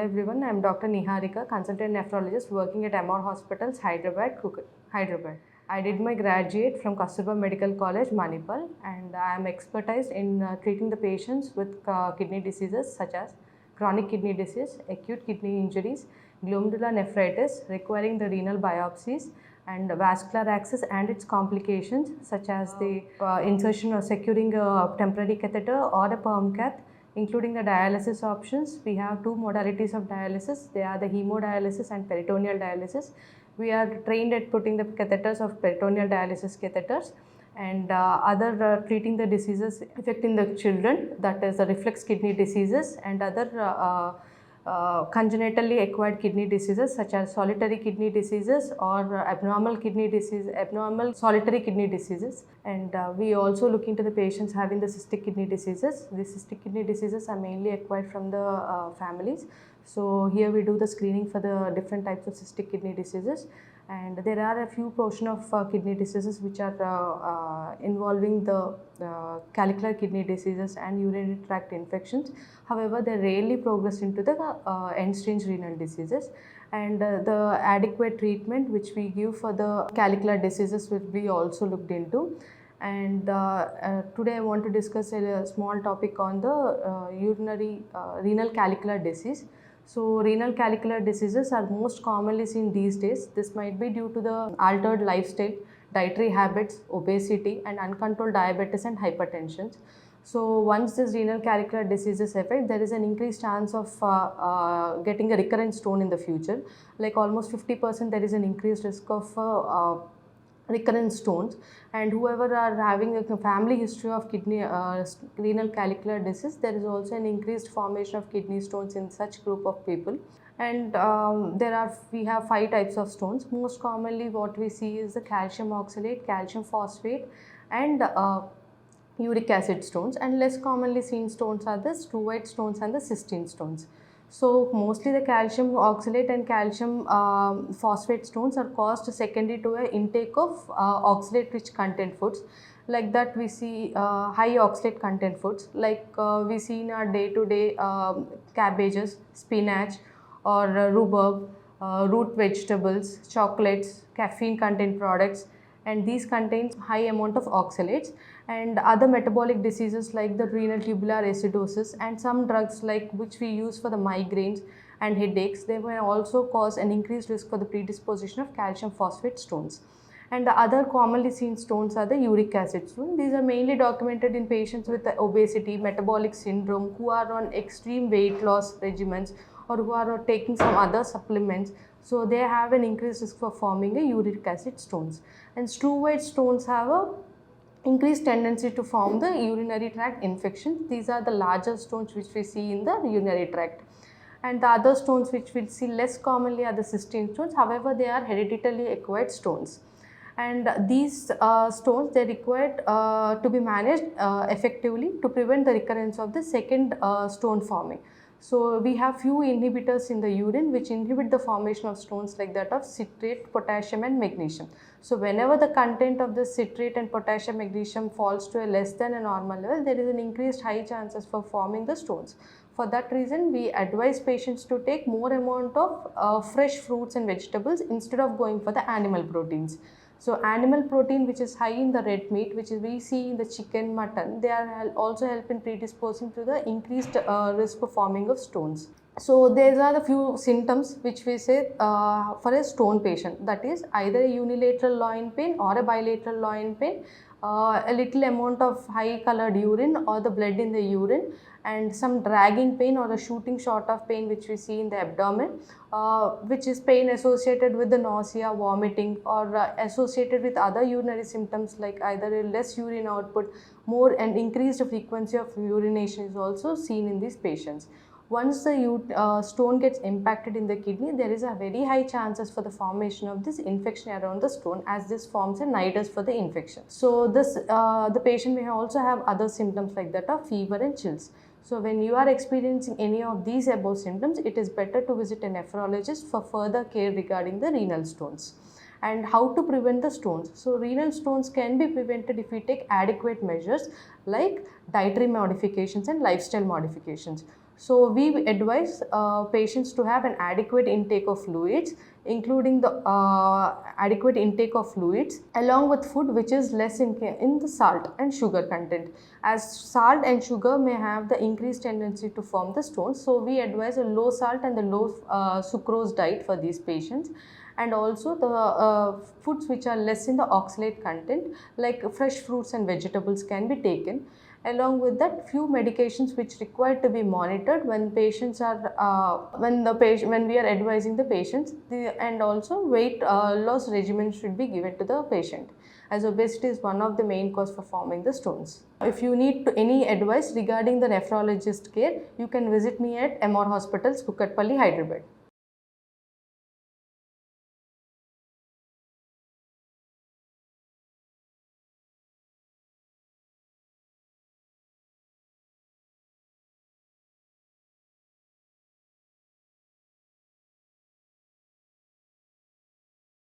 everyone, I am Dr. Niharika, consultant nephrologist working at MR Hospitals, Hyderabad. I did my graduate from Kasturba Medical College, Manipal, and I am expertised in treating the patients with kidney diseases such as chronic kidney disease, acute kidney injuries, glomerular nephritis requiring the renal biopsies, and vascular access and its complications such as the insertion or securing a temporary catheter or a perm cath, including the dialysis options. We have two modalities of dialysis. They are the hemodialysis and peritoneal dialysis. We are trained at putting the catheters of peritoneal dialysis catheters and other treating the diseases affecting the children, that is the reflux kidney diseases and other congenitally acquired kidney diseases such as solitary kidney diseases or abnormal solitary kidney diseases. And we also look into the patients having the cystic kidney diseases. The cystic kidney diseases are mainly acquired from the families. So here we do the screening for the different types of cystic kidney diseases, and there are a few portion of kidney diseases which are involving the callicular kidney diseases and urinary tract infections. However, they rarely progress into the end-stage renal diseases, and the adequate treatment which we give for the callicular diseases will be also looked into. And today I want to discuss a small topic on the renal callicular disease. So renal callicular diseases are most commonly seen these days. This might be due to the altered lifestyle, dietary habits, obesity and uncontrolled diabetes and hypertension. So once this renal callicular diseases affect, there is an increased chance of getting a recurrent stone in the future. Like almost 50% there is an increased risk of recurrent stones, and whoever are having a family history of renal callicular disease, there is also an increased formation of kidney stones in such group of people. And we have 5 types of stones. Most commonly what we see is the calcium oxalate, calcium phosphate and uric acid stones, and less commonly seen stones are the struvite stones and the cystine stones. So mostly the calcium oxalate and calcium phosphate stones are caused secondary to an intake of oxalate rich content foods. Like that we see high oxalate content foods, like we see in our day to day cabbages, spinach or rhubarb, root vegetables, chocolates, caffeine content products, and these contain high amount of oxalates. And other metabolic diseases like the renal tubular acidosis and some drugs like which we use for the migraines and headaches, they may also cause an increased risk for the predisposition of calcium phosphate stones. And the other commonly seen stones are the uric acid stones. These are mainly documented in patients with obesity, metabolic syndrome, who are on extreme weight loss regimens or who are taking some other supplements. So they have an increased risk for forming a uric acid stones. And struvite stones have a increased tendency to form the urinary tract infections. These are the larger stones which we see in the urinary tract. And the other stones which we see less commonly are the cystine stones. However, they are hereditarily acquired stones. And these stones, they are required to be managed effectively to prevent the recurrence of the second stone forming. So we have few inhibitors in the urine which inhibit the formation of stones like that of citrate, potassium and magnesium. So whenever the content of the citrate and potassium magnesium falls to a less than a normal level, there is an increased high chances for forming the stones. For that reason, we advise patients to take more amount of fresh fruits and vegetables instead of going for the animal proteins. So animal protein which is high in the red meat, which we see in the chicken, mutton, they are also help in predisposing to the increased risk of forming of stones. So these are the few symptoms which we say for a stone patient, that is either a unilateral loin pain or a bilateral loin pain, a little amount of high colored urine or the blood in the urine, and some dragging pain or a shooting shot of pain which we see in the abdomen, which is pain associated with the nausea, vomiting, or associated with other urinary symptoms like either a less urine output, more and increased frequency of urination is also seen in these patients. Once the stone gets impacted in the kidney, there is a very high chances for the formation of this infection around the stone, as this forms a nidus for the infection. So this the patient may also have other symptoms like that of fever and chills. So when you are experiencing any of these above symptoms, it is better to visit a nephrologist for further care regarding the renal stones. And how to prevent the stones? So renal stones can be prevented if we take adequate measures like dietary modifications and lifestyle modifications. So we advise patients to have an adequate intake of fluids, including the adequate intake of fluids along with food which is less in the salt and sugar content, as salt and sugar may have the increased tendency to form the stones. So we advise a low salt and the low sucrose diet for these patients, and also the foods which are less in the oxalate content like fresh fruits and vegetables can be taken. Along with that, few medications which require to be monitored when patients are when we are advising the patients, and also weight loss regimen should be given to the patient, as obesity is one of the main cause for forming the stones. If you need any advice regarding the nephrologist care, you can visit me at MR Hospitals, Kukatpalli, Hyderabad.